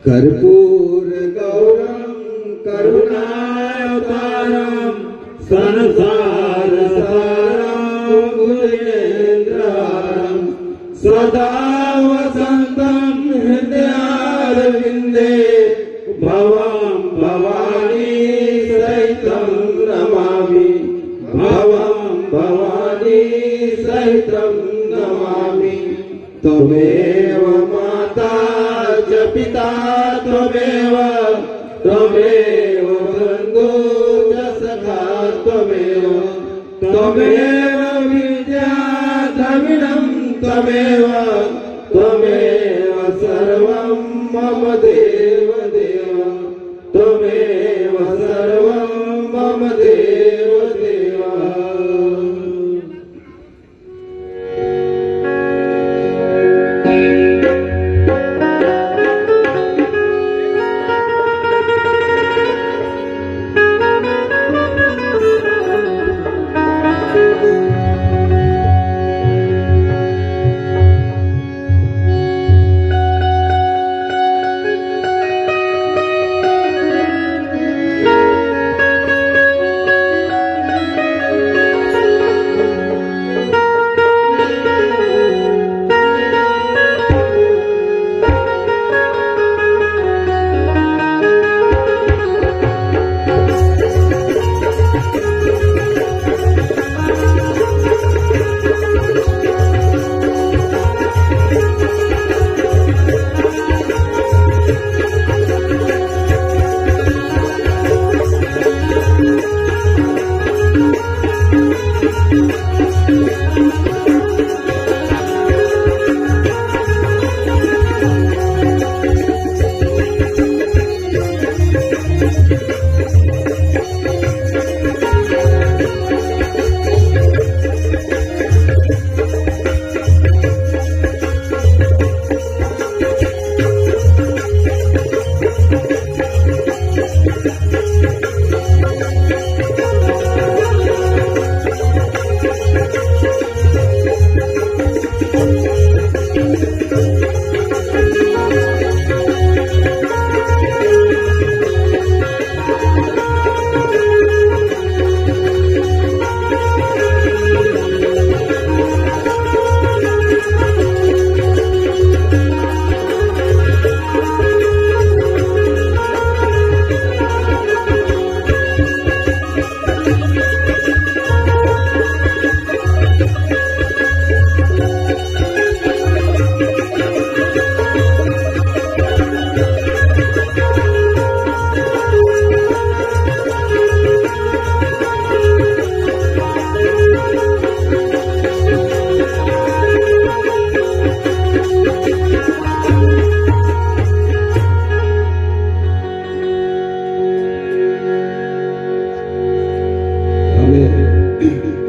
कर्पूर गौरम करुणावतारम संसार सारम गुणेन्द्रम सदा वसंतम हृदयारविंदे भवं भवानी सहितं नमामि भवं भवानी सहितं नमामि। त्वमेव माता च पिता त्वमेव त्वमेव बन्धु च सखा त्वमेव त्वमेव विद्या द्रविणं त्वमेव त्वमेव सर्वं मम देव देव त्वमेव सर्वं मम देव देव।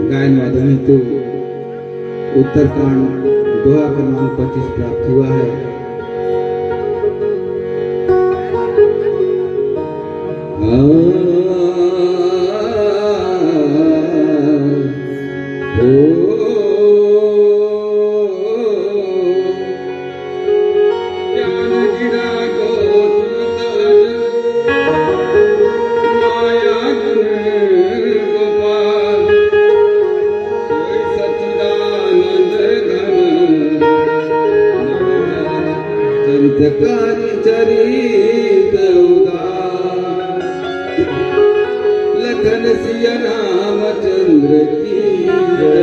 गायन वादन हेतु उत्तरकांड दोहा क्रमांक 25 प्राप्त हुआ है। चरित उदार लखन सिया रामचंद्र की जय।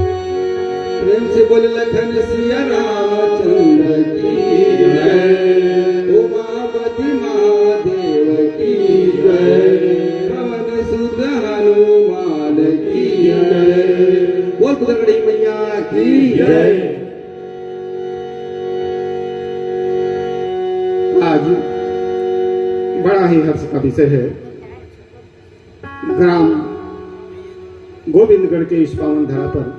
प्रेम से बोले लखन सिया रामचंद्र की जय, उमापति महादेव की जय, पवन सुत हनुमान की जय, बोल कुदरगढ़ी मैया की जय। आज बड़ा ही हर्ष का विषय है। ग्राम गोविंदगढ़ के इस पावन धरा पर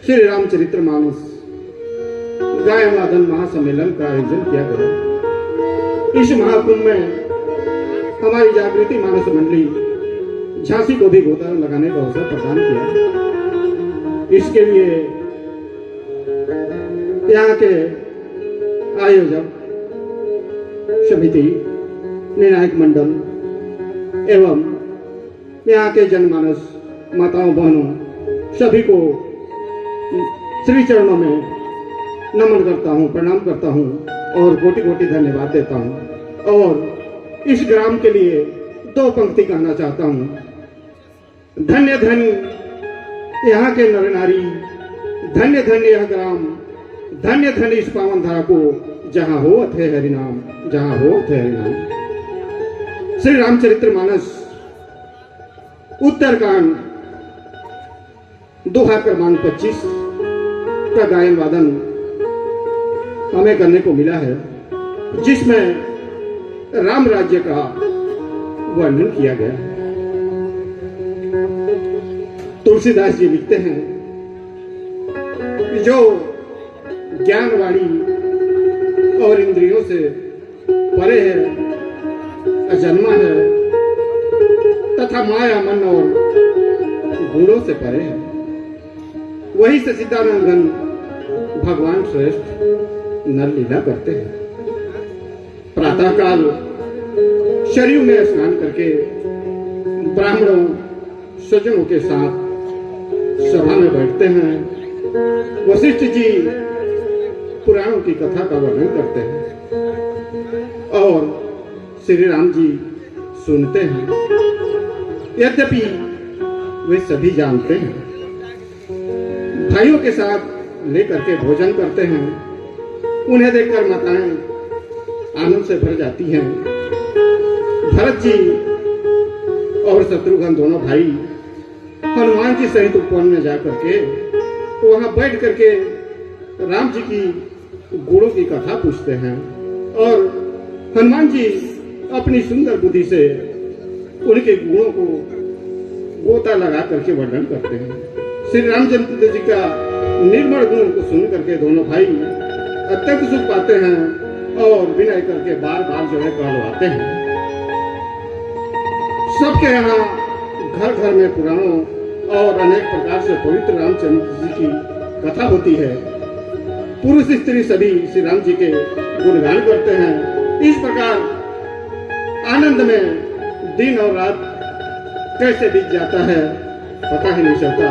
श्री रामचरित्र मानस गायन वादन महासम्मेलन का आयोजन किया गया। इस महाकुंभ में हमारी जागृति मानस मंडली झांसी को भी गोता लगाने का अवसर प्रदान किया। इसके लिए यहाँ के आयोजक समिति, निर्णायक मंडल एवं यहाँ के जनमानस, माताओं बहनों सभी को श्री चरणों में नमन करता हूँ, प्रणाम करता हूँ और कोटि कोटि धन्यवाद देता हूँ। और इस ग्राम के लिए दो पंक्ति कहना चाहता हूँ। धन्य धन्य यहाँ के नर नारी, धन्य धन्य यह ग्राम, धन्य धन्य इस पावन धारा को, जहाँ हो अथे हरिनाम, जहाँ हो अथे हरिनाम। श्री रामचरित्र मानस उत्तरकांड दोहा क्रमांक 25 का गायन वादन हमें करने को मिला है, जिसमें राम राज्य का वर्णन किया गया है। तुलसीदास जी लिखते हैं कि जो ज्ञानवाणी और इंद्रियों से परे है, अजन्मा है तथा माया मन और गुणों से परे है, वही सच्चिदानंद घन भगवान श्रेष्ठ नर लीला करते हैं। प्रातःकाल शरीर में स्नान करके ब्राह्मणों सज्जनों के साथ सभा में बैठते हैं। वशिष्ठ जी पुराणों की कथा का वर्णन करते हैं और श्री राम जी सुनते हैं। यद्यपि वे सभी जानते हैं, भाइयों के साथ लेकर के भोजन करते हैं। उन्हें देखकर माताएं आनंद से भर जाती हैं। भरत जी और शत्रुघ्न दोनों भाई हनुमान जी सहित उपवन में जाकर के वहां बैठ करके राम जी की गुणों की कथा पूछते हैं और हनुमान जी अपनी सुंदर बुद्धि से उनके गुणों को गोता लगा करके वर्णन करते हैं। श्री रामचंद्र जी का निर्मल गुण को सुन करके दोनों भाई अत्यंत सुख पाते हैं और विनय करके बार बार जो है कहलवाते हैं। सबके यहाँ घर घर में पुराणों और अनेक प्रकार से पवित्र रामचंद्र जी की कथा होती है। पुरुष स्त्री सभी श्री राम जी के गुणगान करते हैं। इस प्रकार आनंद में दिन और रात कैसे बीत जाता है पता ही नहीं चलता।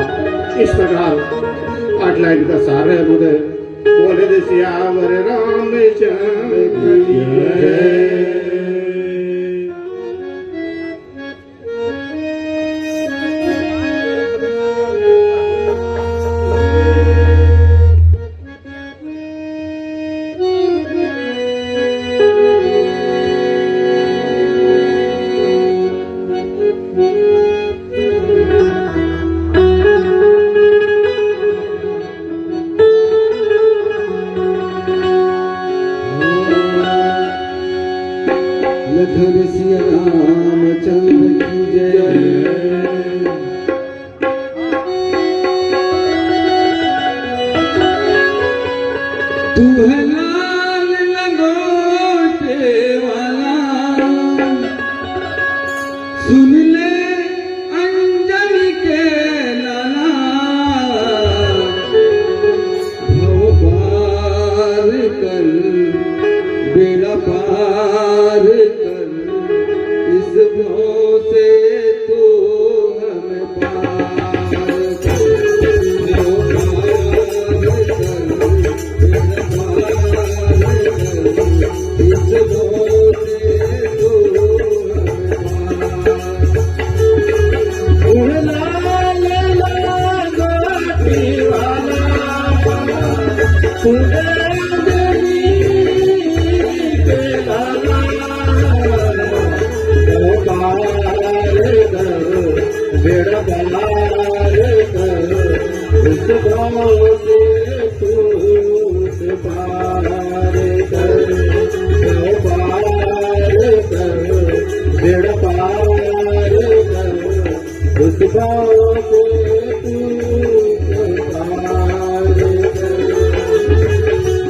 इस प्रकार 8 लाइन का सार है। मुझे बोले सियावर रामचंद्र की जय। लखन सिया रामचंद्र की जय। तू है लाल लंगोटे वाला, सुन ले अंजनी के लाला। भव पार कर बेड़ा पार कर, इस भाव से तो हमें पार कर। भव पार कर बेड़ा पार कर, इस भाव से तो हमें पार। उड़ लाल लंगोटी वाला, उड़ बेड़ा पार कर, उस भाव से तू पार कर। पार कर बेड़ा पार कर, उस भाव से तू पार कर।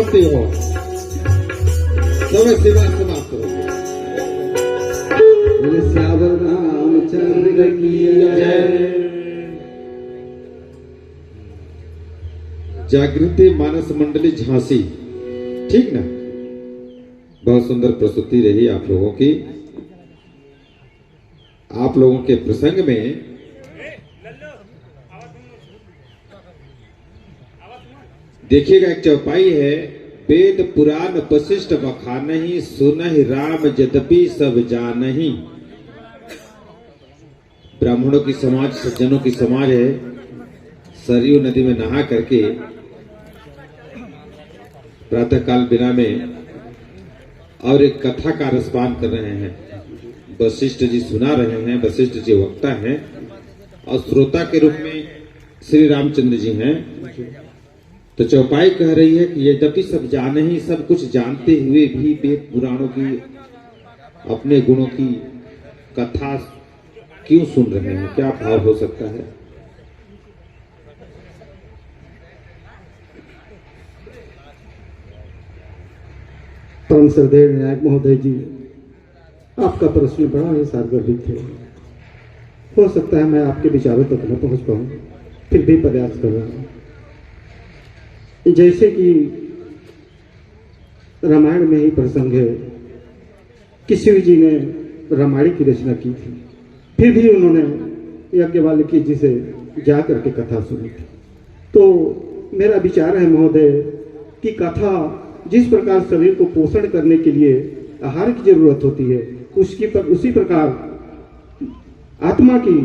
शांति हो। समय सीमा समाप्त हो। बोले श्यावर रामचंद्र की जय। जागृति मानस मंडली झांसी, ठीक ना? बहुत सुंदर प्रस्तुति रही आप लोगों की। आप लोगों के प्रसंग में देखिएगा, एक चौपाई है, वेद पुराण वशिष्ठ बखानहि, सुनहि राम यद्यपि सब जानहि। ब्राह्मणों की समाज, सज्जनों की समाज है, सरयू नदी में नहा करके प्रातः काल बिना में और एक कथा का रसपान कर रहे हैं। वशिष्ठ जी सुना रहे हैं, वशिष्ठ जी वक्ता हैं और श्रोता के रूप में श्री रामचंद्र जी हैं। तो चौपाई कह रही है कि यद्यपि सब जाने ही, सब कुछ जानते हुए भी वेद पुराणों की अपने गुणों की कथा क्यों सुन रहे हैं? क्या भाव हो सकता है? परम श्रद्धेय विनायक महोदय जी, आपका प्रश्न बड़ा ही सार्वजनिक है। हो सकता है मैं आपके विचारों तक न पहुंच पाऊं, फिर भी प्रयास कर रहा हूं। जैसे कि रामायण में ही प्रसंग है कि शिव जी ने रामायण की रचना की थी, फिर भी उन्होंने याज्ञवल्क्य जी से जा करके कथा सुनी थी। तो मेरा विचार है महोदय कि कथा जिस प्रकार शरीर को पोषण करने के लिए आहार की जरूरत होती है, उसी प्रकार आत्मा की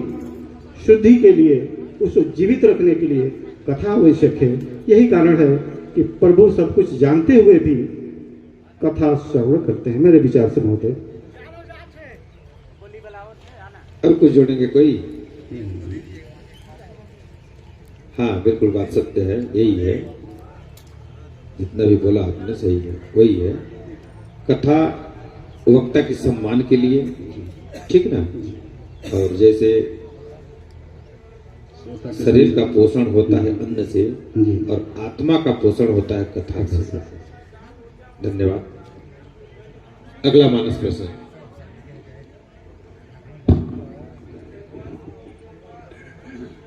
शुद्धि के लिए, उसको जीवित रखने के लिए कथा आवश्यक है। यही कारण है कि प्रभु सब कुछ जानते हुए भी कथा श्रवण करते हैं, मेरे विचार से महोदय। और कुछ जोड़ेंगे कोई? हाँ, बिल्कुल बात सत्य है, यही है, जितना भी बोला आपने सही है, वही है। कथा वक्ता के सम्मान के लिए, ठीक ना? और जैसे शरीर का पोषण होता है अन्न से, और आत्मा का पोषण होता है कथा से। धन्यवाद। अगला मानस प्रश्न।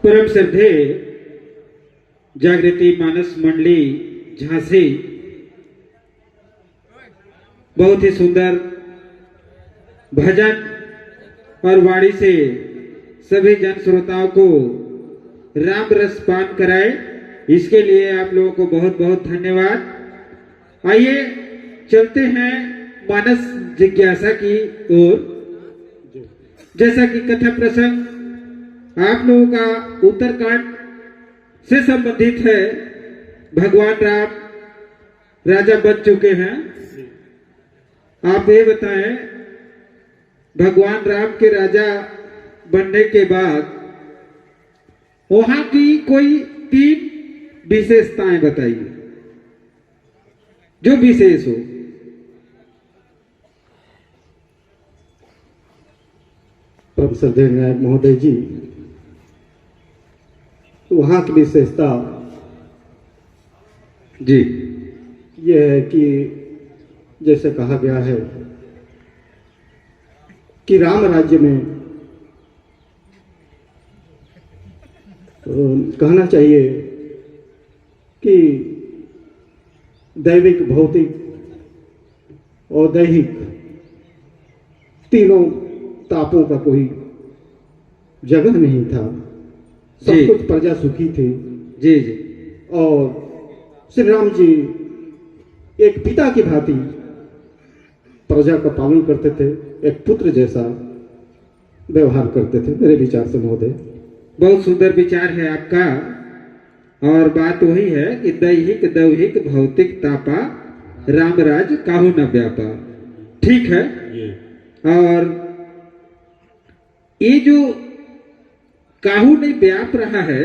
परम श्रद्धेय जागृति मानस मंडली झांसी, बहुत ही सुंदर भजन और वाणी से सभी जन श्रोताओं को राम रस पान कराए, इसके लिए आप लोगों को बहुत बहुत धन्यवाद। आइए चलते हैं मानस जिज्ञासा की ओर। जैसा कि कथा प्रसंग आप लोगों का उत्तरकांड से संबंधित है, भगवान राम राजा बन चुके हैं। आप ये बताएं, भगवान राम के राजा बनने के बाद वहां की कोई 3 विशेषताएं बताइए, जो विशेष हो। परम श्रद्धेय विनायक महोदय जी, वहां की विशेषता जी, यह है कि जैसे कहा गया है कि राम राज्य में कहना चाहिए कि दैविक, भौतिक और दैहिक तीनों तापों का कोई जगह नहीं था। सब कुछ प्रजा सुखी थी। जी जी। और श्री राम जी एक पिता की भांति प्रजा का पालन करते थे, एक पुत्र जैसा व्यवहार करते थे, मेरे विचार से महोदय। बहुत सुंदर विचार है आपका, और बात वही है कि दैहिक दैहिक भौतिक तापा रामराज काहू न व्यापा। ठीक है। और ये जो काहू नहीं व्याप रहा है,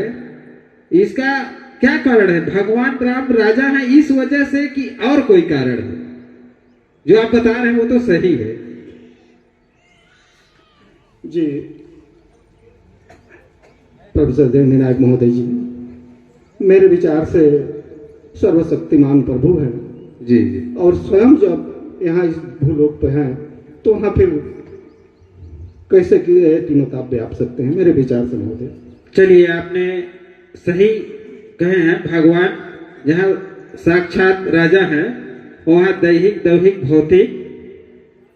इसका क्या कारण है? भगवान राम राजा है इस वजह से कि और कोई कारण है? जो आप बता रहे हैं वो तो सही है जी। प्रोफेसर देवनायक महोदय जी, मेरे विचार से सर्वशक्तिमान प्रभु हैं, जी जी। और स्वयं जब यहाँ इस भूलोक पे हैं तो वहाँ फिर कैसे किए तीनों ताप व्याप सकते हैं, मेरे विचार से महोदय। चलिए, आपने सही कहे हैं। भगवान जहाँ साक्षात राजा हैं वहाँ दैहिक दैहिक भौतिक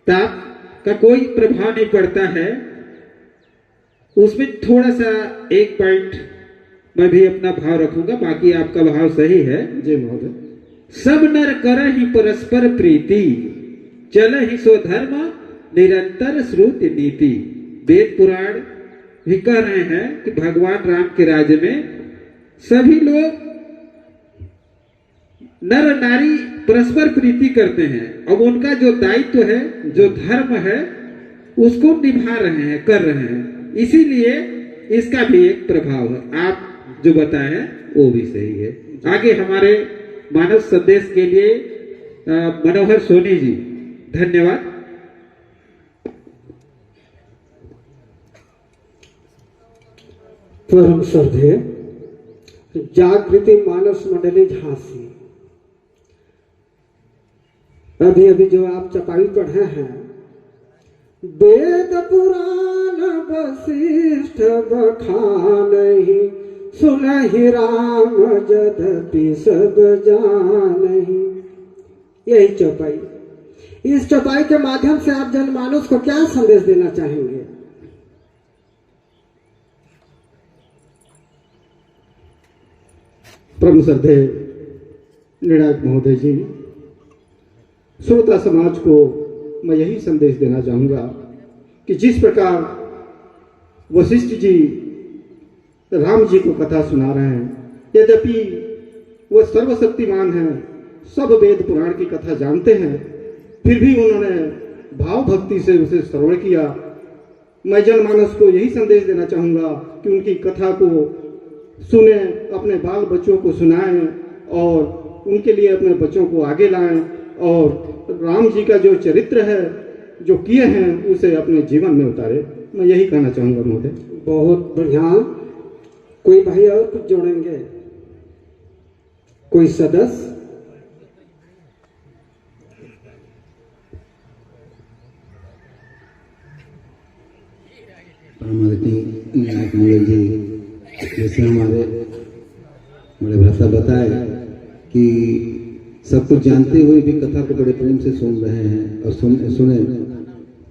ताप का कोई प्रभाव नहीं पड़ता है। उसमें थोड़ा सा एक पॉइंट मैं भी अपना भाव रखूंगा, बाकी आपका भाव सही है। जी महोदय। सब नर कर ही परस्पर प्रीति, चल ही स्वधर्म निरंतर श्रुति नीति। वेद पुराण भी कह रहे हैं कि भगवान राम के राज्य में सभी लोग नर नारी परस्पर प्रीति करते हैं। अब उनका जो दायित्व है, जो धर्म है, उसको निभा रहे हैं, कर रहे हैं। इसीलिए इसका भी एक प्रभाव है। आप जो बताए हैं वो भी सही है। आगे हमारे मानव संदेश के लिए मनोहर सोनी जी, धन्यवाद। परम श्रद्धेय जागृति मानस मंडली झांसी, अभी अभी जो आप चपाई पढ़े हैं, वेद पुराण वशिष्ठ बखानहि, सुनहि राम जदपि सब जानहि। यही चौपाई। इस चौपाई के माध्यम से आप जनमानस को क्या संदेश देना चाहेंगे? परम श्रद्धेय निर्णायक महोदय जी, श्रोता समाज को मैं यही संदेश देना चाहूँगा कि जिस प्रकार वशिष्ठ जी राम जी को कथा सुना रहे हैं, यद्यपि वह सर्वशक्तिमान हैं, सब वेद पुराण की कथा जानते हैं, फिर भी उन्होंने भाव भक्ति से उसे श्रवण किया। मैं जनमानस को यही संदेश देना चाहूँगा कि उनकी कथा को सुने, अपने बाल बच्चों को सुनाएं और उनके लिए अपने बच्चों को आगे लाएं और राम जी का जो चरित्र है, जो किए हैं, उसे अपने जीवन में उतारे। मैं यही कहना चाहूँगा महोदय। बहुत बढ़िया। कोई भाई और कुछ जोड़ेंगे? कोई सदस्य? नायक महोदय जी, जैसे हमारे बड़े भ्राता बताए कि सब कुछ जानते हुए भी कथा को बड़े प्रेम से सुन रहे हैं और सुने,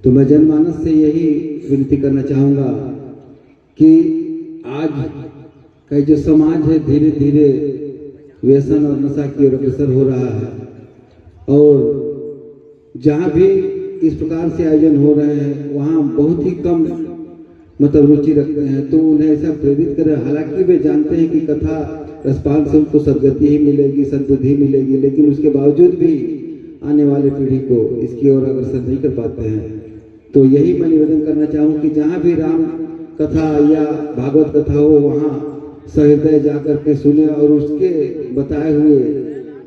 तो मैं जनमानस से यही विनती करना चाहूँगा कि आज का जो समाज है धीरे धीरे व्यसन और नशा की ओर अग्रसर हो रहा है, और जहाँ भी इस प्रकार से आयोजन हो रहे हैं वहाँ बहुत ही कम मतलब रुचि रखते हैं, तो उन्हें ऐसा प्रेरित करें। हालांकि वे जानते हैं कि कथा रसपान से उनको सदगति ही मिलेगी, सद्बुद्धि मिलेगी, लेकिन उसके बावजूद भी आने वाली पीढ़ी को इसकी ओर अग्रसर नहीं कर पाते हैं। तो यही मैं निवेदन करना चाहूँ कि जहाँ भी राम कथा या भागवत कथा हो वहाँ सहृदय जाकर के सुने और उसके बताए हुए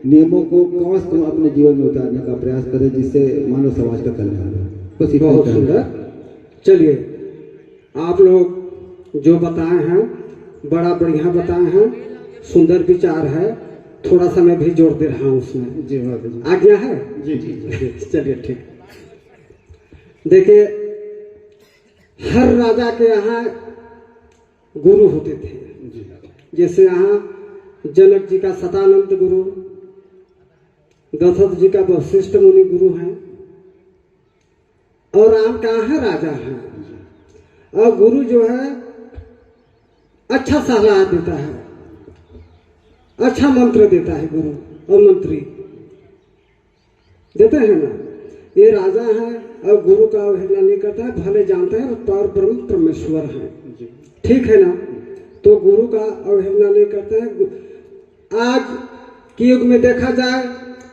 नियमों को कम से कम अपने जीवन में उतारने का प्रयास करें, जिससे मानव समाज का कल्याण हो। बस बहुत सुंदर। चलिए, आप लोग जो बताए हैं बड़ा बढ़िया बताए हैं, सुंदर विचार है। थोड़ा सा मैं भी जोड़ दे रहा हूँ उसमें। जी महोदय जी। आज्ञा है? जी जी जी। चलिए ठीक। देखिए, हर राजा के यहाँ गुरु होते थे। जैसे यहाँ जनक जी का सतानंद गुरु, दशरथ जी का वशिष्ठ मुनि गुरु हैं, और राम का यहाँ राजा है। और गुरु जो है अच्छा सलाह देता है, अच्छा मंत्र देता है गुरु, और मंत्री देते हैं ना। ये राजा है और गुरु का अवहेलना नहीं करता है, भले जानते हैं पर ब्रह्म परमेश्वर है, ठीक है ना। तो गुरु का अवहेलना नहीं करते हैं। आज के युग में देखा जाए,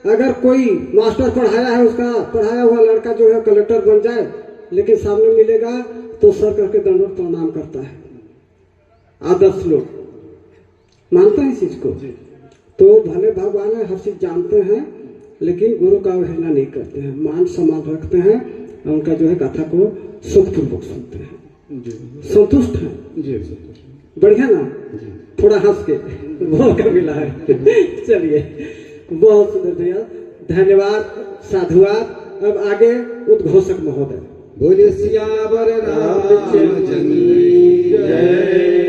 अगर कोई मास्टर पढ़ाया है, उसका पढ़ाया हुआ लड़का जो है कलेक्टर बन जाए, लेकिन सामने मिलेगा तो सर करके दंडवत प्रणाम करता है। आदर्श लोग मानते हैं इस चीज को। तो भले भगवान है, हर चीज जानते हैं, लेकिन गुरु का अवहेलना नहीं करते हैं, मान सम्मान रखते हैं, और उनका जो है कथा को सुखपूर्वक सुनते हैं, संतुष्ट हैं। बढ़िया ना? थोड़ा हंस के बोल कर मिला है। चलिए, बहुत सुंदर भैया, धन्यवाद, साधुवाद। अब आगे उद्घोषक महोदय। बोलिए सियावर रामचंद्र की जय।